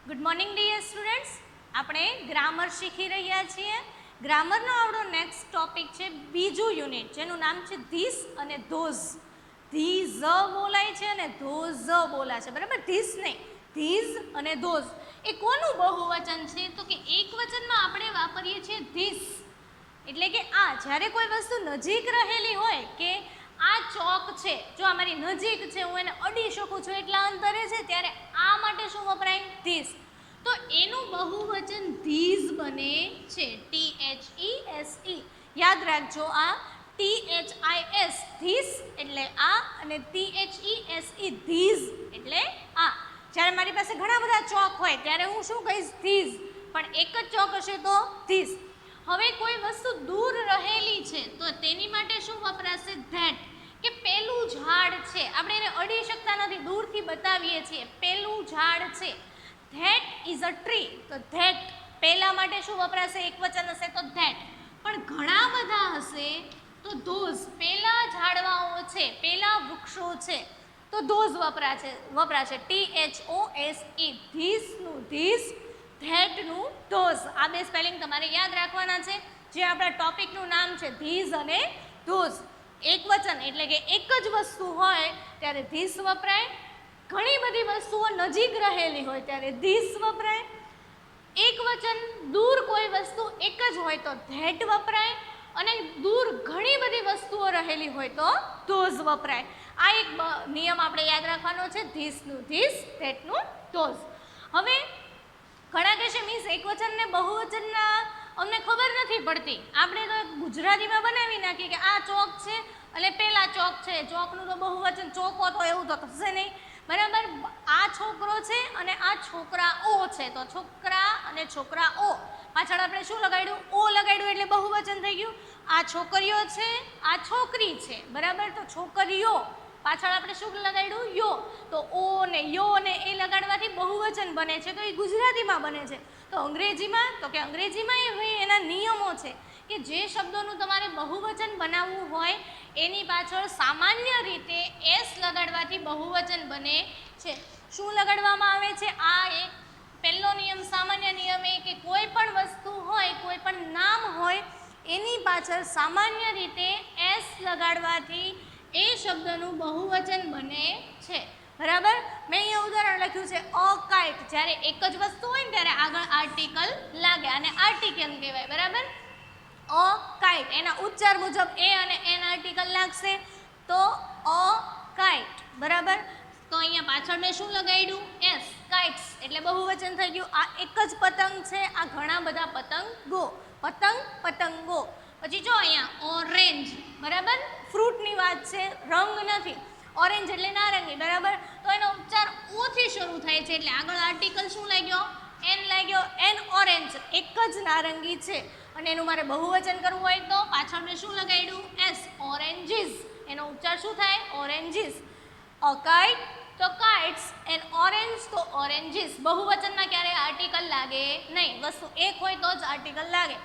Good morning dear students. આપણે grammar શીખી રહ્યા છીએ. ગ્રામરનો આપણો નેક્સ્ટ ટોપિક છે બીજું યુનિટ, જેનું નામ છે ધીસ અને ધોઝ. ધીઝ બોલાય છે અને ધોઝ બોલાય છે, બરાબર? ધીસ નહીં, ધીઝ અને ધોઝ. એ કોનું બહુવચન છે? તો કે એક વચનમાં આપણે વાપરીએ છીએ ધીસ, એટલે કે આ જ્યારે કોઈ વસ્તુ નજીક રહેલી હોય, કે આ ચોક છે, જો અમારી નજીક છે, હું એને અડી શકું છું એટલા અંતરે છે, ત્યારે આ માટે શું વપરાય? ધીસ. તો એનું બહુવચન ધીઝ બને છે, THESE. યાદ રાખજો, આ THIS ધીસ એટલે આ, અને THESE ધીઝ એટલે આ. જ્યારે મારી પાસે ઘણા બધા ચોક હોય ત્યારે હું શું કહીશ? ધીઝ. પણ એક જ ચોક હશે તો ધીસ. હવે કોઈ વસ્તુ દૂર રહેલી છે તો તેની માટે શું વપરાશે? ધેટ. કે પેલું ઝાડ છે, આપણે એને અડી શકતા નથી, દૂરથી બતાવીએ છીએ, પેલું ઝાડ છે. That is a tree. તો ધેટ પેલા માટે શું વપરાશે? એક વચન હશે તો ધેટ. પણ ઘણા બધા હશે તો ધોઝ. પેલા ઝાડવાઓ છે, પેલા વૃક્ષો છે, તો ધોઝ વપરાશે. THOSE. ધીસનું ધીસ, ધેટનું ધોઝ. આ બે સ્પેલિંગ તમારે યાદ રાખવાના છે, જે આપણા ટોપિકનું નામ છે ધીઝ અને ધોઝ. એક વચન એટલે કે એક જ વસ્તુ હોય ત્યારે ધીસ વપરાય. ઘણી બધી વસ્તુઓ નજીક રહેલી હોય ત્યારે ધીસ વપરાય. એક વચન દૂર કોઈ વસ્તુ એક જ હોય તો ધેટ વપરાય, અને દૂર ઘણી બધી વસ્તુઓ રહેલી હોય તો ધોઝ વપરાય. આ એક નિયમ આપણે યાદ રાખવાનો છે, ધીસનું ધીસ, ધેટનું ધોઝ. હવે ઘણા કહેશે મિસ એકવચન ને બહુવચનના અમને ખબર નથી પડતી, આપણે તો ગુજરાતીમાં બનાવી નાખીએ કે આ ચોક છે અને પેલા ચોક છે. ચોકનું તો બહુવચન ચોકો તો એવું તો થશે નહીં, બરાબર? આ છોકરો છે અને આ છોકરાઓ છે, તો છોકરા અને છોકરાઓ પાછળ આપણે શું લગાડ્યું? ઓ લગાડ્યું એટલે બહુવચન થઈ ગયું. આ છોકરીઓ છે, આ છોકરી છે, બરાબર? તો છોકરીઓ પાછળ આપણે શું લગાડ્યું? યો. તો ઓ ને યો ને એ લગાડવાથી બહુવચન બને છે, તો એ ગુજરાતીમાં બને છે. તો અંગ્રેજીમાં? તો કે અંગ્રેજીમાં એ ભાઈ એના નિયમો છે કે જે શબ્દોનું તમારે બહુવચન બનાવવું હોય એની પાછળ સામાન્ય રીતે એસ લગાડવાથી બહુવચન બને છે. શું લગાડવામાં આવે છે? આ એક પહેલો નિયમ, સામાન્ય નિયમ એ કે કોઈ પણ વસ્તુ હોય, કોઈ પણ નામ હોય, એની પાછળ સામાન્ય રીતે એસ લગાડવાથી એ શબ્દનું બહુવચન બને છે, બરાબર? મેં અહીંયા ઉદાહરણ લખ્યું છે અ કાઇટ. જ્યારે એક જ વસ્તુ હોય ને ત્યારે આગળ આર્ટિકલ લાગે, અને આર્ટિકલ કહેવાય, બરાબર? અ કાઇટ. એના ઉચ્ચાર મુજબ એ અને એન આર્ટિકલ લાગશે તો અ કાઇટ, બરાબર? તો અહીંયા પાછળ મેં શું લગાડ્યું? એસ. કાઇટ્સ એટલે બહુવચન થઈ ગયું. આ એક જ પતંગ છે, આ ઘણા બધા પતંગો. પતંગ, પતંગો. પછી જો અહીંયા ઓરેન્જ, બરાબર? ફ્રૂટની વાત છે, રંગ નથી. ઓરેન્જ એટલે નારંગી, બરાબર? તો એનો ઉચ્ચાર ઓ થી શરૂ થાય છે એટલે આગળ આર્ટિકલ શું લાગ્યો? એન લાગ્યો. એન ઓરેન્જ, એક જ નારંગી છે, અને એનું મારે બહુવચન કરવું હોય તો પાછળ મેં શું લગાડ્યું? એસ. ઓરેન્જીસ. એનો ઉચ્ચાર શું થાય? ઓરેન્જીસ. અ કાઇટ તો કાઇટ્સ, એન્ડ ઓરેન્જ તો ઓરેન્જીસ. બહુવચનમાં ક્યારેય આર્ટિકલ લાગે નહીં, વસ્તુ એક હોય તો જ આર્ટિકલ લાગે.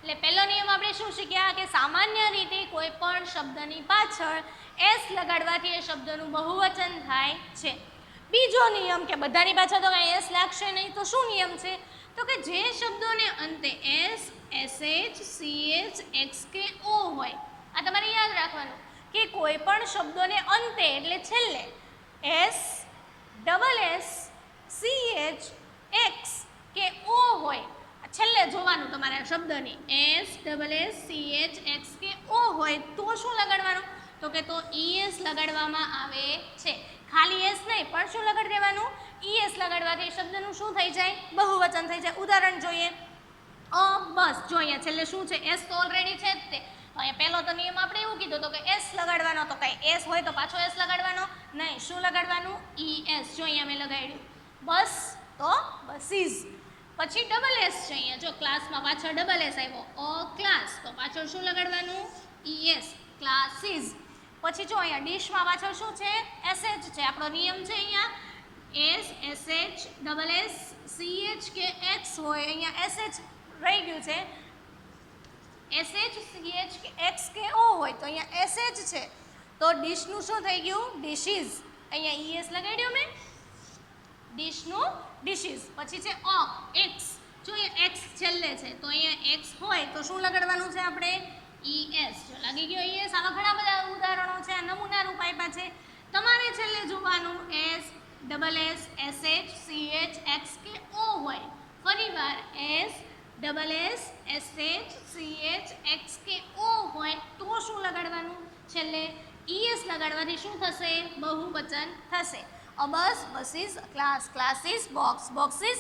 એટલે પહેલો નિયમ આપણે શું શીખ્યા? કે સામાન્ય રીતે કોઈ પણ શબ્દની પાછળ એસ લગાડવાથી એ શબ્દનું બહુવચન થાય છે. બીજો નિયમ કે બધાની પાછળ તો કાંઈ એસ લાગશે નહીં, તો શું નિયમ છે? તો કે જે શબ્દોને અંતે S, SH, CH, XK, O હોય, આ તમારે યાદ રાખવાનું કે કોઈ પણ શબ્દોને અંતે એટલે છેલ્લે S, double S, CH, X કે O હોય, છેલ્લે જોવાનું તમારે શબ્દની S, double S, CH, X કે O હોય તો શું લગાડવાનું? તો કે તો ES લગાડવામાં આવે છે. ખાલી એસ નહીં, પણ શું લગાડી દેવાનું? ES લગાડવાથી શબ્દનું શું થઈ જાય? બહુવચન થઈ જાય. ઉદાહરણ જોઈએ. બસ જો અહીંયા છેલ્લે શું છે? એસ તો ઓલરેડી છે જ તે. તો અહીંયા પહેલો તો નિયમ આપણે એવું કીધું તો કે એસ લગાડવાનો, તો કંઈ એસ હોય તો પાછો એસ લગાડવાનો નહીં. શું લગાડવાનું? ES. જો અહીંયા મેં લગાડ્યું બસ તો બસીસ. પછી ડબલ એસ છે અહીંયા, જો ક્લાસમાં પાછળ ડબલ એસ આવ્યો, અ ક્લાસ, તો પાછળ શું લગાડવાનું? ES. ક્લાસીસ. પછી જો અહીંયા ડીશમાં પાછળ શું છે? SH છે. આપણો નિયમ છે અહીંયા S, SH, double S, CH કે X હોય, અહીંયા SH રહી ગયું છે. SH, CH કે X કે O હોય તો અહીંયા SH છે, તો ડીશનું શું થઈ ગયું? ડીશીઝ. અહીંયા ES લગાડ્યું મેં. ડીશનું ડિશિસ, પછી છે અ એક્સ, જો અહીંયા એક્સ છેલ્લે છે તો અહીંયા એક્સ હોય તો શું લગાડવાનું છે આપણે ES. જો લાગી ગયો ES. આવા ઘણા બધા ઉદાહરણો છે, આ નમૂના રૂપ આપ્યા છે. તમારે છેલ્લે જોવાનું S, double S, SH, CH, X કે O હોય. ફરીવાર S, double S, SH, CH, X કે O હોય તો શું લગાડવાનું છેલ્લે ES લગાડવાથી શું થશે બહુવચન થશે. A bus, buses, class, classes, box, boxes,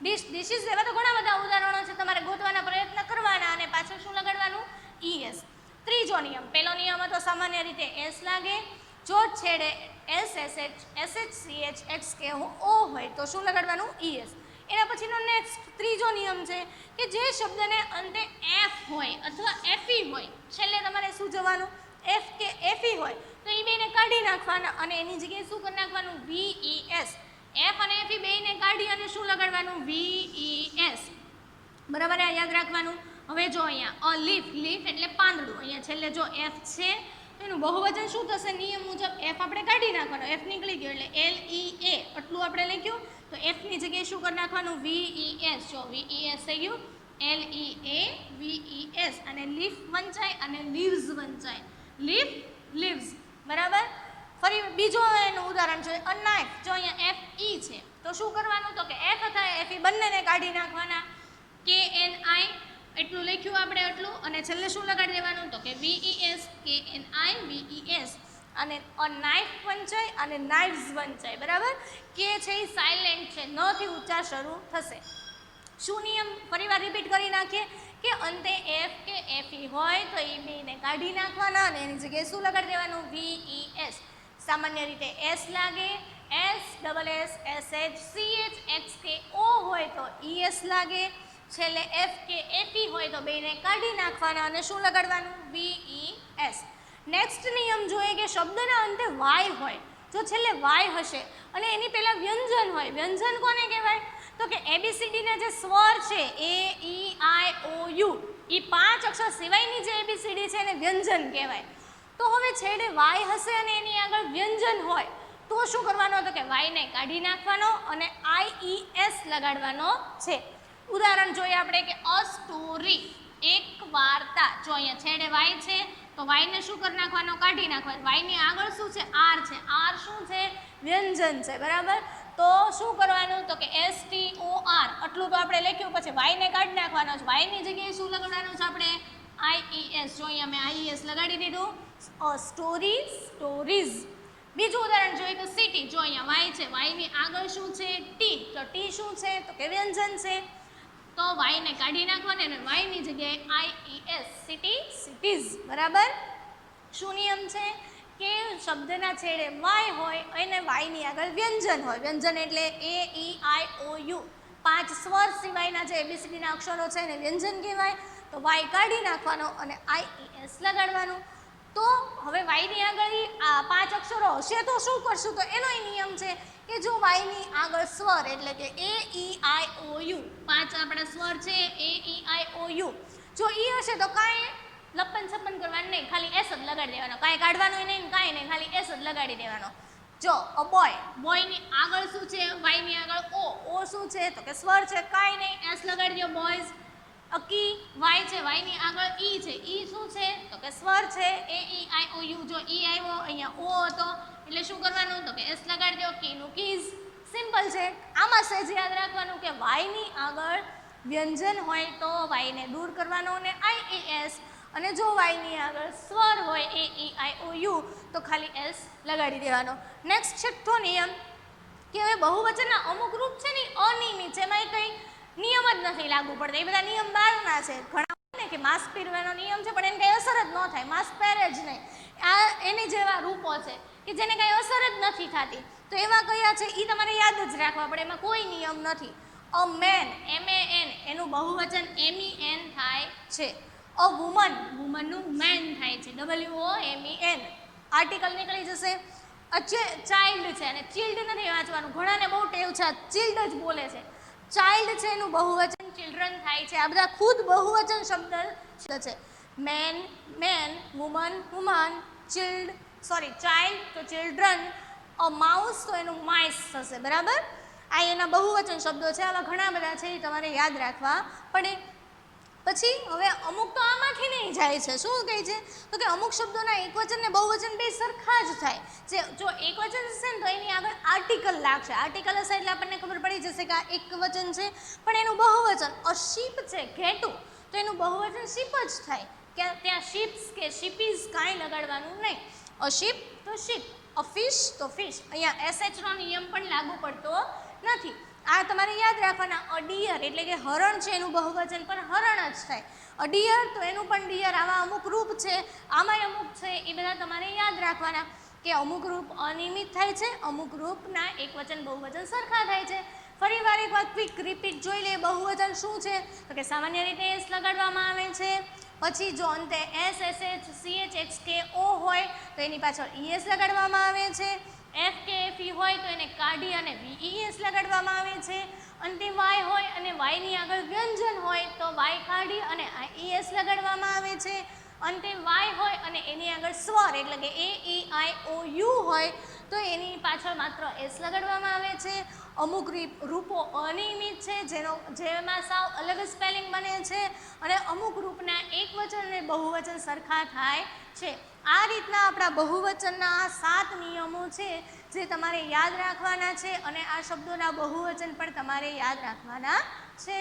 dish, dishes. એવા તો ઘણા બધા ઉદાહરણો છે, તમારે ગોતવાના પ્રયત્ન કરવાના અને પાછળ શું લગાડવાનું ES. ત્રીજો નિયમ, પહેલો નિયમ હતો સામાન્ય રીતે S લાગે, જો છેડે S, SH, CH, X કે O હોય તો શું લગાડવાનું ES. એના પછીનો નેક્સ્ટ ત્રીજો નિયમ છે કે જે શબ્દને અંતે F હોય અથવા FE હોય, છેલ્લે તમારે શું જવાનું F કે FE હોય તો એ બેને કાઢી નાખવાના અને એની જગ્યાએ શું કરી નાખવાનું VES. F અને FE બેને કાઢી અને શું લગાડવાનું VES. બરાબર, આ યાદ રાખવાનું. હવે જો અહીંયા અ લીફ, લીફ એટલે પાંદડું, અહીંયા છેલ્લે જો F છે તો એનું બહુવચન શું થશે નિયમ મુજબ F આપણે કાઢી નાખવાનો, F નીકળી ગયો એટલે LEA આટલું આપણે લખ્યું તો F ની જગ્યાએ શું કરી નાખવાનું VES. જો VES થઈ ગયું LEA VES. અને લીફ વંચાય અને લીવ્સ વંચાય, લીફ લીવ્સ. બરાબર. ફરી બીજો એનું ઉદાહરણ છે અ નાઇફ, જો અહીંયા FE છે તો શું કરવાનું તો કે F અથવા FE બંનેને કાઢી નાખવાના, KNI એટલું લખ્યું આપણે એટલું અને છેલ્લે શું લગાડી દેવાનું તો કે VES, KNI VES. અને અ નાઇફ વંચાય અને નાઇવ્સ વંચાય. બરાબર, કે છે એ સાયલેન્ટ છે, ન થી ઉચ્ચાર શરૂ થશે. શું નિયમ ફરીવાર રિપીટ કરી નાખીએ કે અંતે F કે FE હોય તો એ બેને કાઢી નાખવાના અને એની જગ્યાએ શું લગાડી દેવાનું VES. સામાન્ય રીતે S લાગે, S, double S, SH, CH, X કે O હોય તો ES લાગે, છેલ્લે F કે FE હોય તો બેને કાઢી નાખવાના અને શું લગાડવાનું VES. નેક્સ્ટ નિયમ જોઈએ કે શબ્દના અંતે Y હોય, જો છેલ્લે Y હશે અને એની પહેલાં વ્યંજન હોય, વ્યંજન કોને કહેવાય તો કે ABCDના જે સ્વર છે AEIOU, એ 5 અક્ષર સિવાયની જે ABCD છે એને વ્યંજન કહેવાય. તો હવે છેડે Y હશે અને એની આગળ વ્યંજન હોય તો શું કરવાનું તો કે Y ને કાઢી નાખવાનો અને IES લગાડવાનો છે. ઉદાહરણ જોઈએ આપણે કે અ સ્ટોરી, એક વાર્તા. જો અહીંયા છેડે Y છે તો Y ને શું કરી નાખવાનો કાઢી નાખવાનો. Y ની આગળ શું છે R છે, R શું છે વ્યંજન છે. બરાબર, તો શું કરવાનું તો કે STOR આટલું તો આપણે લખ્યું, પછી Y ને કાઢી નાખવાનો છે. Y ની જગ્યાએ શું લગાડવાનું છે આપણે IES. જો અહીંયા મેં IES લગાડી દીધું. અ સ્ટોરી, સ્ટોરીઝ. બીજું ઉદાહરણ જોઈએ તો સિટી, જો અહીંયા Y છે, Y ની આગળ શું છે T, તો T શું છે તો કે વ્યંજન છે, તો Y ને કાઢી નાખવાને અને Y ની જગ્યાએ IES, સિટી, સિટીઝ. બરાબર. શું નિયમ છે કે શબ્દના છેડે Y હોય અને Y ની આગળ વ્યંજન હોય, વ્યંજન એટલે AEIOU, 5 સ્વર સિવાયના જે ABCDના અક્ષરો છે એને વ્યંજન કહેવાય. તો Y કાઢી નાખવાનો અને IES લગાડવાનું. તો હવે Y ની આગળ આ 5 અક્ષરો હશે તો શું કરશું તો એનો નિયમ છે કે જો Y ની આગળ સ્વર એટલે કે AEIOU, 5 આપણા સ્વર છે AEIOU, જો એ હશે તો કાંઈ લપન છપ્પન કરવાનું નહીં, ખાલી S જ લગાડી દેવાનો, કાંઈ કાઢવાનું નહીં, કાંઈ નહીં, ખાલી S જ લગાડી દેવાનો. જો અ બોય, બોયની આગળ શું છે Y ની આગળ O શું છે તો કે સ્વર છે, કાંઈ નહીં S લગાડી દો બોયઝ. અ કી, Y છે, Y ની આગળ E છે, E શું છે તો કે સ્વર છે AEIOU, જો E આવ્યો અહીંયા O હતો એટલે શું કરવાનું તો કે S લગાડી દો, કીનું કીઝ. સિમ્પલ છે. આમાં સહેજ યાદ રાખવાનું કે Y ની આગળ વ્યંજન હોય તો Y ને દૂર કરવાનો અને IES, અને જો Y ની આગળ સ્વર હોય AEIOU તો ખાલી S લગાડી દેવાનો. નેક્સ્ટ છઠ્ઠો નિયમ કે હવે બહુવચનના અમુક રૂપ છે ને અનિયમિત છે, એમાં કંઈ નિયમ જ નથી લાગુ પડતા, એ બધા નિયમ બહારના છે. ઘણા ને કે માસ્ક પહેરવાનો નિયમ છે પણ એને કંઈ અસર જ ન થાય, માસ્ક પહેરે જ નહીં, આ એની જેવા રૂપો છે કે જેને કંઈ અસર જ નથી થતી. તો એવા કયા છે એ તમારે યાદ જ રાખવા પડે, એમાં કોઈ નિયમ નથી. અ મેન, MAN, એનું બહુવચન MEN થાય છે. અ વુમન, વુમનનું મેન થાય છે, WOMEN, આર્ટિકલ નીકળી જશે. અ ચાઇલ્ડ છે અને ચિલ્ડ નથી વાંચવાનું, ઘણાને બહુ ટેવ છે ચિલ્ડ જ બોલે છે. ચાઇલ્ડ છે એનું બહુવચન ચિલ્ડ્રન થાય છે. આ બધા ખુદ બહુવચન શબ્દ છે. Man, men, woman, women, child તો ચિલ્ડ્રન. અ માઉસ તો એનું માઇસ થશે. બરાબર. આ એના બહુવચન શબ્દો છે, આવા ઘણા બધા છે એ તમારે યાદ રાખવા પડે. પછી હવે અમુક તો આમાંથી નહીં જાય છે. શું કહે છે તો કે અમુક શબ્દોના એકવચન ને બહુવચન બે સરખા જ થાય. જે જો એકવચન હશે ને તો એની આગળ આર્ટિકલ લાગશે. આર્ટિકલ હશે એટલે આપણને ખબર પડી જશે કે આ એકવચન છે, પણ એનું બહુવચન અશીપ છે ઘેટું, તો એનું બહુવચન શીપ જ થાય. કે ત્યાં શીપ્સ કે શીપીઝ કાંઈ લગાડવાનું નહીં. અશીપ તો શીપ, અફિશ તો ફિશ. અહીંયા એસએચનો નિયમ પણ લાગુ પડતો નથી. આ તમારે યાદ રાખવાના. અડિયર એટલે કે હરણ છે, એનું બહુવચન પણ હરણ જ થાય. અડિયર તો એનું પણ ડિયર. આવા અમુક રૂપ છે, આમાંય અમુક છે, એ બધા તમારે યાદ રાખવાના કે અમુક રૂપ અનિયમિત થાય છે, અમુક રૂપના એકવચન બહુવચન સરખા થાય છે. ફરી વાર એકવાર ક્વિક રિપીટ જોઈ લે. બહુવચન શું છે તો કે સામાન્ય રીતે એસ લગાડવામાં આવે છે. પછી જો અંતે S S H C H x કે ઓ હોય તો એની પાછળ ઈએસ લગાડવામાં આવે છે. એફ કે એફ ઈ હોય તો એને કાઢી અને વીઈએસ લગાડવામાં આવે છે. અંતે વાય હોય અને વાયની આગળ વ્યંજન હોય તો વાય કાઢી અને ઈએસ લગાડવામાં આવે છે. અંતે વાય હોય અને એની આગળ સ્વર એટલે કે એ ઈ આઈ ઓ યુ હોય તો એની પાછળ માત્ર એસ લગાડવામાં આવે છે. અમુક રૂપો અનિયમિત છે, જેમાં સાવ અલગ સ્પેલિંગ બને છે, અને અમુક રૂપના એકવચન અને બહુવચન સરખા થાય છે. આ રીતના આપણા બહુવચનના 7 નિયમો છે જે તમારે યાદ રાખવાના છે, અને આ શબ્દોના બહુવચન પણ તમારે યાદ રાખવાના છે.